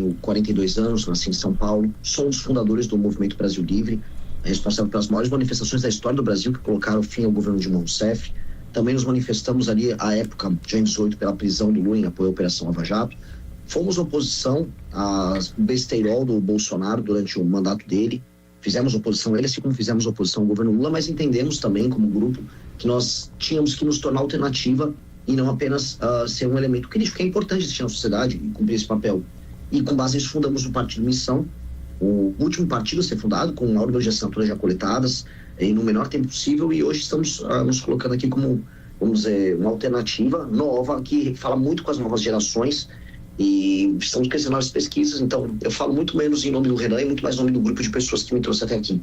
tenho 42 anos, nasci em São Paulo, sou um dos fundadores do Movimento Brasil Livre, responsável pelas maiores manifestações da história do Brasil que colocaram fim ao governo Dilma Rousseff. Também nos manifestamos ali, à época, dia 18, pela prisão do Lula em apoio à Operação Lava Jato. Fomos oposição ao besteirol do Bolsonaro durante o mandato dele. Fizemos oposição a ele, assim como fizemos oposição ao governo Lula, mas entendemos também, como grupo, que nós tínhamos que nos tornar alternativa e não apenas ser um elemento crítico, que é importante existir na sociedade e cumprir esse papel. E com base nisso fundamos o Partido Missão, o último partido a ser fundado, com o maior número de assinaturas já coletadas, e no menor tempo possível, e hoje estamos nos colocando aqui como, vamos dizer, uma alternativa nova, que fala muito com as novas gerações, e estamos crescendo nas pesquisas. Então eu falo muito menos em nome do Renan e muito mais em nome do grupo de pessoas que me trouxe até aqui.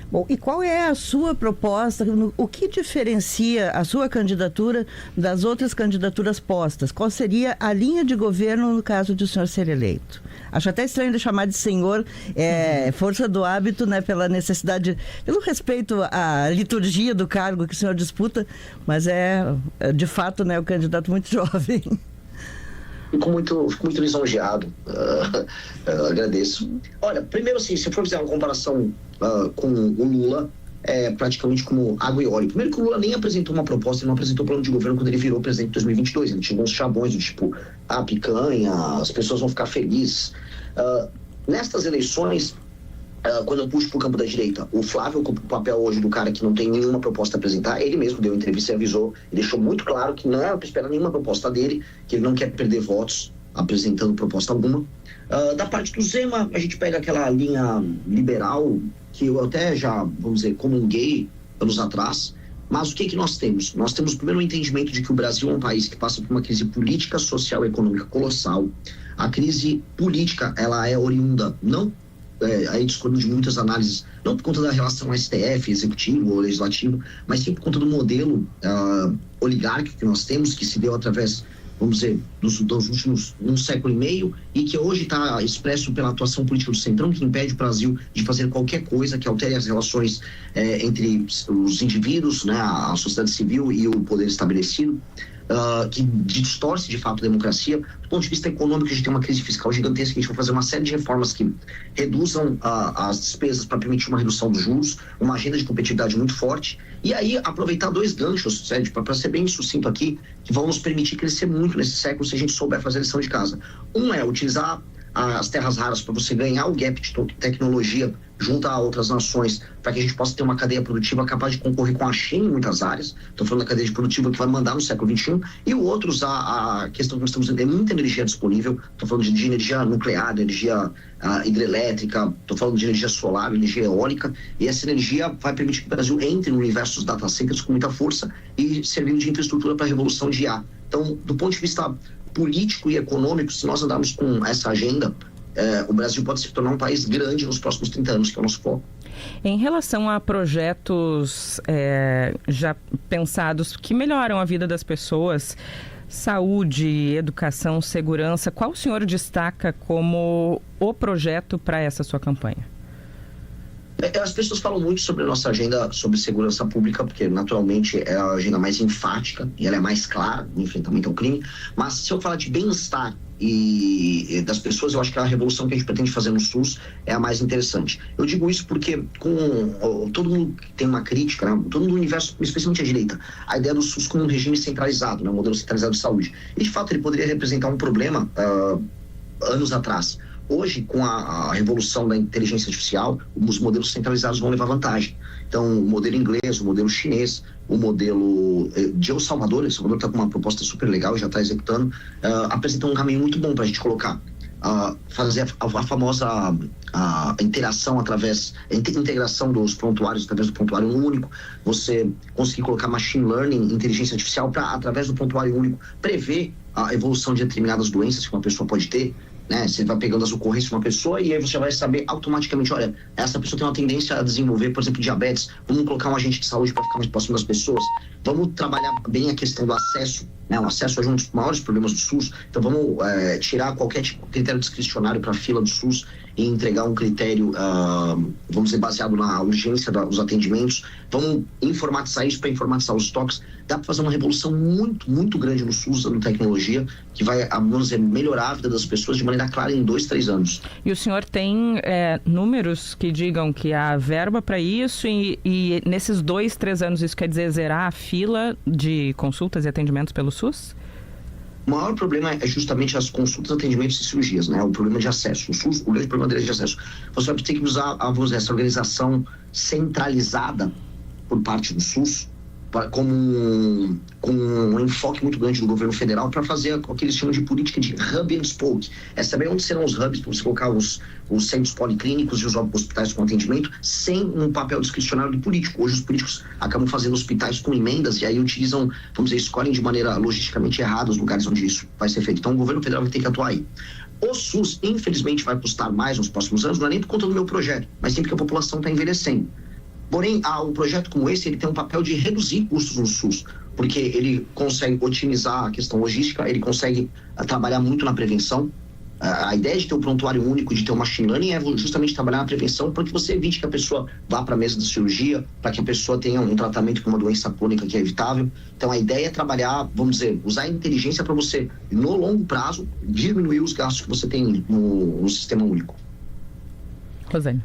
Bom, e qual é a sua proposta? O que diferencia a sua candidatura das outras candidaturas postas? Qual seria a linha de governo no caso de o senhor ser eleito? Acho até estranho de chamar de senhor, força do hábito, né, pela necessidade, pelo respeito à liturgia do cargo que o senhor disputa, mas de fato, né, o candidato muito jovem. Fico muito lisonjeado, agradeço. Olha, primeiro assim, se eu for fazer uma comparação com o Lula, é praticamente como água e óleo. Primeiro que o Lula nem apresentou uma proposta, ele não apresentou plano de governo quando ele virou presidente em 2022, ele tinha uns chavões do tipo, picanha, as pessoas vão ficar felizes. Nestas eleições, quando eu puxo para o campo da direita, o Flávio ocupa o papel hoje do cara que não tem nenhuma proposta a apresentar. Ele mesmo deu entrevista e avisou, e deixou muito claro que não é para esperar nenhuma proposta dele, que ele não quer perder votos apresentando proposta alguma. Da parte do Zema, a gente pega aquela linha liberal, que eu até já, vamos dizer, comunguei anos atrás. Mas o que nós temos? Nós temos primeiro o entendimento de que o Brasil é um país que passa por uma crise política, social e econômica colossal. A crise política, ela é oriunda, não aí discordo de muitas análises, não por conta da relação STF, executivo ou legislativo, mas sim por conta do modelo oligárquico que nós temos, que se deu através, vamos dizer, dos últimos um século e meio, e que hoje está expresso pela atuação política do Centrão, que impede o Brasil de fazer qualquer coisa que altere as relações entre os indivíduos, né, a sociedade civil e o poder estabelecido. Que distorce de fato a democracia. Do ponto de vista econômico, a gente tem uma crise fiscal gigantesca, a gente vai fazer uma série de reformas que reduzam as despesas para permitir uma redução dos juros, uma agenda de competitividade muito forte, e aí aproveitar dois ganchos, para ser bem sucinto aqui, que vão nos permitir crescer muito nesse século se a gente souber fazer a lição de casa. Um é utilizar as terras raras para você ganhar o gap de tecnologia junto a outras nações, para que a gente possa ter uma cadeia produtiva capaz de concorrer com a China em muitas áreas. Estou falando da cadeia produtiva que vai mandar no século XXI. E o outro, usar a questão que nós estamos tendo muita energia disponível. Estou falando de energia nuclear, de energia hidrelétrica, estou falando de energia solar, energia eólica, e essa energia vai permitir que o Brasil entre no universo dos data centers com muita força e servindo de infraestrutura para a revolução de IA. Então, do ponto de vista político e econômico, se nós andarmos com essa agenda, o Brasil pode se tornar um país grande nos próximos 30 anos, que é o nosso foco. Em relação a projetos já pensados que melhoram a vida das pessoas, saúde, educação, segurança, qual o senhor destaca como o projeto para essa sua campanha? As pessoas falam muito sobre a nossa agenda sobre segurança pública, porque naturalmente é a agenda mais enfática e ela é mais clara no enfrentamento ao crime. Mas se eu falar de bem-estar e das pessoas, eu acho que a revolução que a gente pretende fazer no SUS é a mais interessante. Eu digo isso porque todo mundo tem uma crítica, né? Todo mundo no universo, especialmente a direita, a ideia do SUS como um regime centralizado, né? Um modelo centralizado de saúde. E de fato ele poderia representar um problema anos atrás. Hoje, com a revolução da inteligência artificial, os modelos centralizados vão levar vantagem. Então, o modelo inglês, o modelo chinês, o modelo de El Salvador está com uma proposta super legal, já está executando, apresentam um caminho muito bom para a gente colocar, fazer a famosa interação integração dos prontuários através do prontuário único, você conseguir colocar machine learning, inteligência artificial, para, através do prontuário único, prever a evolução de determinadas doenças que uma pessoa pode ter. Né? Você vai pegando as ocorrências de uma pessoa e aí você vai saber automaticamente, olha, essa pessoa tem uma tendência a desenvolver, por exemplo, diabetes, vamos colocar um agente de saúde para ficar mais próximo das pessoas, vamos trabalhar bem a questão do acesso, né? O acesso é um dos maiores problemas do SUS, então vamos tirar qualquer tipo de critério discricionário para a fila do SUS e entregar um critério, vamos dizer, baseado na urgência dos atendimentos, vamos informatizar isso para informatizar os estoques. Dá para fazer uma revolução muito, muito grande no SUS, usando tecnologia, que vai, vamos dizer, melhorar a vida das pessoas de maneira maneira clara em 2, 3 anos. E o senhor tem números que digam que há verba para isso e nesses 2, 3 anos isso quer dizer zerar a fila de consultas e atendimentos pelo SUS? O maior problema é justamente as consultas, atendimentos e cirurgias, né? O problema de acesso. O SUS, o grande problema dele é de acesso. Você vai ter que usar, vamos dizer, essa organização centralizada por parte do SUS com um enfoque muito grande do governo federal para fazer o que eles chamam de política de hub and spoke. É saber onde serão os hubs para você colocar os centros policlínicos e os hospitais com atendimento sem um papel discricionário do político. Hoje os políticos acabam fazendo hospitais com emendas e aí utilizam, vamos dizer, escolhem de maneira logisticamente errada os lugares onde isso vai ser feito. Então o governo federal vai ter que atuar aí. O SUS, infelizmente, vai custar mais nos próximos anos, não é nem por conta do meu projeto, mas sim porque a população está envelhecendo. Porém, um projeto como esse, ele tem um papel de reduzir custos no SUS, porque ele consegue otimizar a questão logística, ele consegue trabalhar muito na prevenção. A ideia de ter um prontuário único, de ter um machine learning, é justamente trabalhar na prevenção para que você evite que a pessoa vá para a mesa de cirurgia, para que a pessoa tenha um tratamento com uma doença crônica que é evitável. Então, a ideia é trabalhar, vamos dizer, usar a inteligência para você, no longo prazo, diminuir os gastos que você tem no sistema único. Rosane.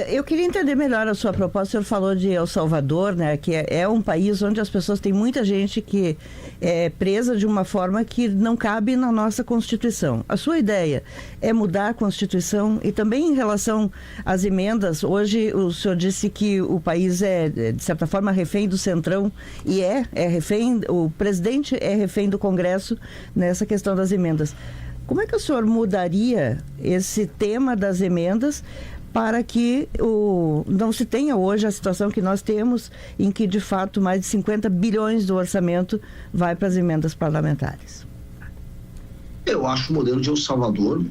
Eu queria entender melhor a sua proposta. O senhor falou de El Salvador, né, que é um país onde as pessoas, tem muita gente que é presa de uma forma que não cabe na nossa Constituição. A sua ideia é mudar a Constituição e também em relação às emendas. Hoje o senhor disse que o país é, de certa forma, refém do Centrão e é refém, o presidente é refém do Congresso nessa questão das emendas. Como é que o senhor mudaria esse tema das emendas para que não se tenha hoje a situação que nós temos, em que, de fato, mais de 50 bilhões do orçamento vai para as emendas parlamentares? Eu acho o modelo de El Salvador,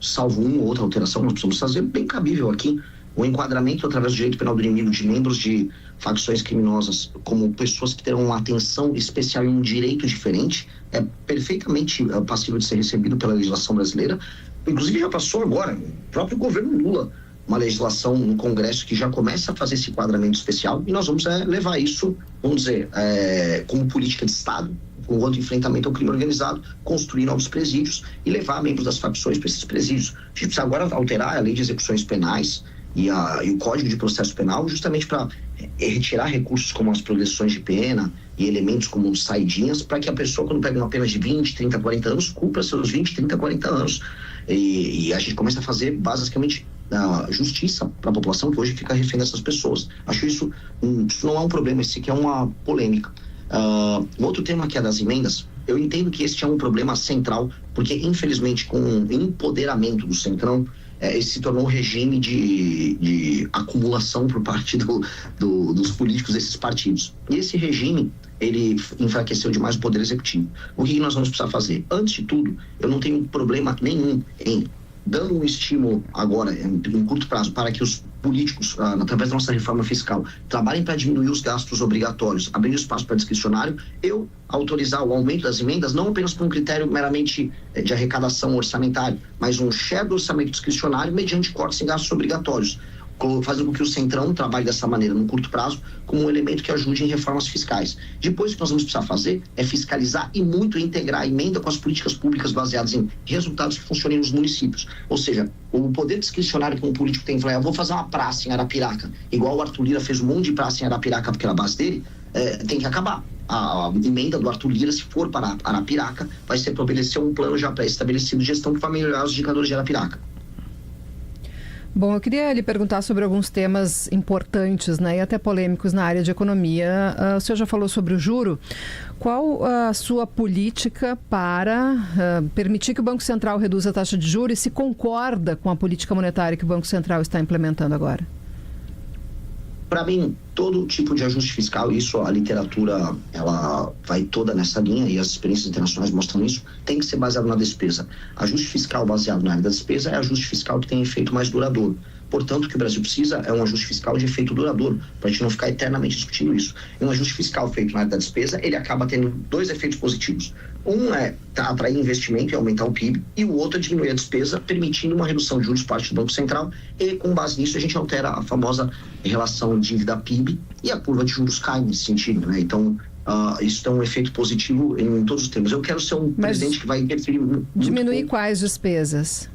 salvo uma ou outra alteração, nós precisamos fazer bem cabível aqui. O enquadramento através do direito penal do inimigo de membros de facções criminosas como pessoas que terão uma atenção especial e um direito diferente é perfeitamente passível de ser recebido pela legislação brasileira. Inclusive já passou agora, o próprio governo Lula, uma legislação no Congresso que já começa a fazer esse enquadramento especial e nós vamos levar isso, vamos dizer, como política de Estado, com o enfrentamento ao crime organizado, construir novos presídios e levar membros das facções para esses presídios. A gente precisa agora alterar a lei de execuções penais e o Código de Processo Penal justamente para retirar recursos como as progressões de pena e elementos como saidinhas para que a pessoa, quando pega uma pena de 20, 30, 40 anos, cumpra seus 20, 30, 40 anos. E a gente começa a fazer basicamente justiça para a população que hoje fica refém dessas pessoas. Acho isso não é um problema, esse aqui é uma polêmica. O outro tema que é das emendas, eu entendo que este é um problema central, porque infelizmente com o empoderamento do Centrão, esse se tornou um regime de acumulação por parte dos políticos desses partidos. E esse regime, ele enfraqueceu demais o poder executivo. O que nós vamos precisar fazer? Antes de tudo, eu não tenho problema nenhum em dando um estímulo agora, em curto prazo, para que os políticos, através da nossa reforma fiscal, trabalhem para diminuir os gastos obrigatórios, abrindo espaço para discricionário, eu autorizar o aumento das emendas, não apenas por um critério meramente de arrecadação orçamentária, mas um share do orçamento discricionário mediante cortes em gastos obrigatórios, fazendo com que o Centrão trabalhe dessa maneira, no curto prazo, como um elemento que ajude em reformas fiscais. Depois, o que nós vamos precisar fazer é fiscalizar e muito integrar a emenda com as políticas públicas baseadas em resultados que funcionem nos municípios. Ou seja, o poder discricionário que um político tem, falar, eu vou fazer uma praça em Arapiraca, igual o Arthur Lira fez um monte de praça em Arapiraca porque era a base dele, tem que acabar. A emenda do Arthur Lira, se for para Arapiraca, vai ser para estabelecer um plano já pré-estabelecido de gestão que vai melhorar os indicadores de Arapiraca. Bom, eu queria lhe perguntar sobre alguns temas importantes, né, e até polêmicos na área de economia. O senhor já falou sobre o juro. Qual a sua política para permitir que o Banco Central reduza a taxa de juros e se concorda com a política monetária que o Banco Central está implementando agora? Para mim, todo tipo de ajuste fiscal, isso a literatura ela vai toda nessa linha e as experiências internacionais mostram isso, tem que ser baseado na despesa. Ajuste fiscal baseado na área da despesa é ajuste fiscal que tem efeito mais duradouro. Portanto, o que o Brasil precisa é um ajuste fiscal de efeito duradouro, para a gente não ficar eternamente discutindo isso. E um ajuste fiscal feito na área da despesa, ele acaba tendo dois efeitos positivos. Um é atrair investimento e aumentar o PIB, e o outro é diminuir a despesa, permitindo uma redução de juros por parte do Banco Central, e com base nisso a gente altera a famosa relação dívida-PIB, e a curva de juros cai nesse sentido, né? Então, isso tem um efeito positivo em todos os termos. Eu quero ser um presidente que vai interferir muito. Diminuir quais despesas?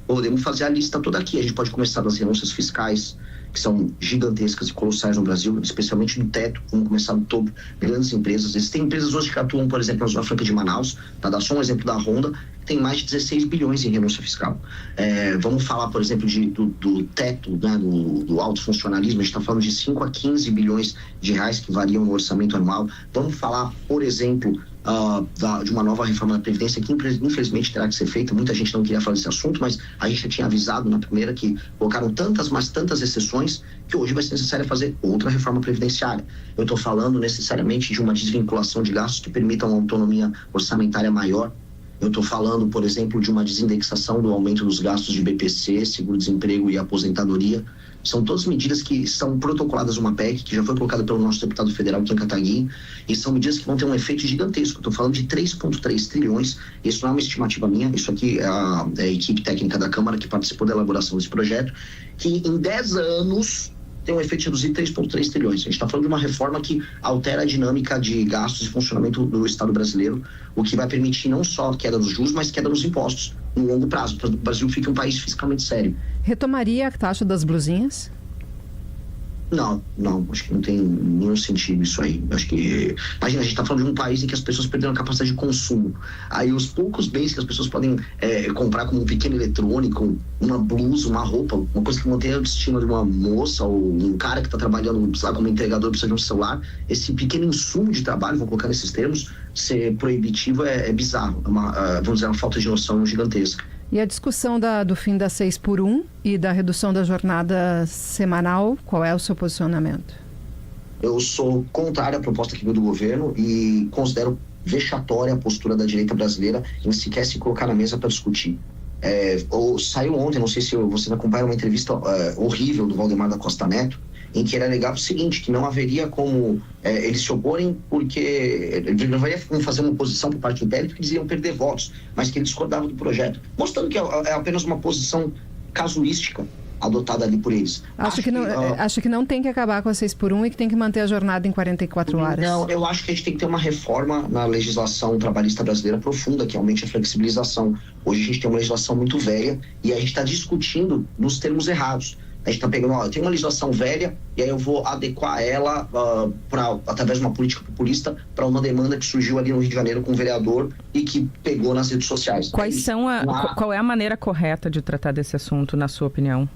Podemos fazer a lista toda aqui. A gente pode começar das renúncias fiscais, que são gigantescas e colossais no Brasil, especialmente no teto. Vamos começar no topo, grandes empresas. Existem empresas hoje que atuam, por exemplo, na Zona Franca de Manaus, para dar só um exemplo da Honda, que tem mais de 16 bilhões em renúncia fiscal. Vamos falar, por exemplo, do teto, né, do alto funcionalismo. A gente está falando de 5 a 15 bilhões de reais que variam no orçamento anual. Vamos falar, por exemplo, de uma nova reforma da Previdência que infelizmente terá que ser feita. Muita gente não queria falar desse assunto, mas a gente já tinha avisado na primeira que colocaram tantas exceções que hoje vai ser necessário fazer outra reforma previdenciária. Eu estou falando necessariamente de uma desvinculação de gastos que permita uma autonomia orçamentária maior. Eu estou falando, por exemplo, de uma desindexação do aumento dos gastos de BPC, seguro-desemprego e aposentadoria. São todas medidas que são protocoladas numa PEC, que já foi colocada pelo nosso deputado federal, Kim Kataguiri, e são medidas que vão ter um efeito gigantesco. Estou falando de 3,3 trilhões. Isso não é uma estimativa minha, isso aqui é a equipe técnica da Câmara que participou da elaboração desse projeto, que em 10 anos tem um efeito de reduzir 3,3 trilhões. A gente está falando de uma reforma que altera a dinâmica de gastos e funcionamento do Estado brasileiro, o que vai permitir não só a queda dos juros, mas queda nos impostos no longo prazo, para que o Brasil fique um país fiscalmente sério. Retomaria a taxa das blusinhas? Não, acho que não tem nenhum sentido isso aí. Acho que, imagina, a gente está falando de um país em que as pessoas perderam a capacidade de consumo. Aí os poucos bens que as pessoas podem comprar, como um pequeno eletrônico, uma blusa, uma roupa, uma coisa que mantém a autoestima de uma moça ou um cara que está trabalhando, sei lá, como entregador, precisa de um celular, esse pequeno insumo de trabalho, vou colocar nesses termos, ser proibitivo é bizarro. Vamos dizer, uma falta de noção gigantesca. E a discussão do fim da 6x1 e da redução da jornada semanal, qual é o seu posicionamento? Eu sou contrário à proposta que veio do governo e considero vexatória a postura da direita brasileira em sequer se colocar na mesa para discutir. Saiu ontem, não sei se vocês acompanharam, uma entrevista horrível do Valdemar da Costa Neto, em que ele alegava o seguinte, que não haveria como eles se oporem porque ele não vai fazer uma oposição por parte do PL porque eles iam perder votos, mas que ele discordava do projeto, mostrando que é apenas uma posição casuística adotada ali por eles. Acho que não tem que acabar com a 6x1 e que tem que manter a jornada em 44 horas. Não, eu acho que a gente tem que ter uma reforma na legislação trabalhista brasileira profunda, que aumente a flexibilização. Hoje a gente tem uma legislação muito velha e a gente está discutindo nos termos errados. A gente está pegando, tem uma legislação velha e aí eu vou adequar ela através de uma política populista para uma demanda que surgiu ali no Rio de Janeiro com um vereador e que pegou nas redes sociais. Qual é a maneira correta de tratar desse assunto, na sua opinião?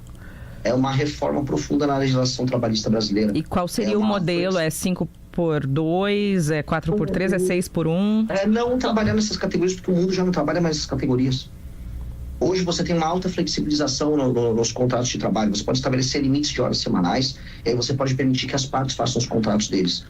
É uma reforma profunda na legislação trabalhista brasileira. E qual seria o modelo? É 5x2? É 4x3? É 6x1? Não trabalhar nessas categorias, porque o mundo já não trabalha mais nessas categorias. Hoje você tem uma alta flexibilização nos contratos de trabalho. Você pode estabelecer limites de horas semanais e aí você pode permitir que as partes façam os contratos deles.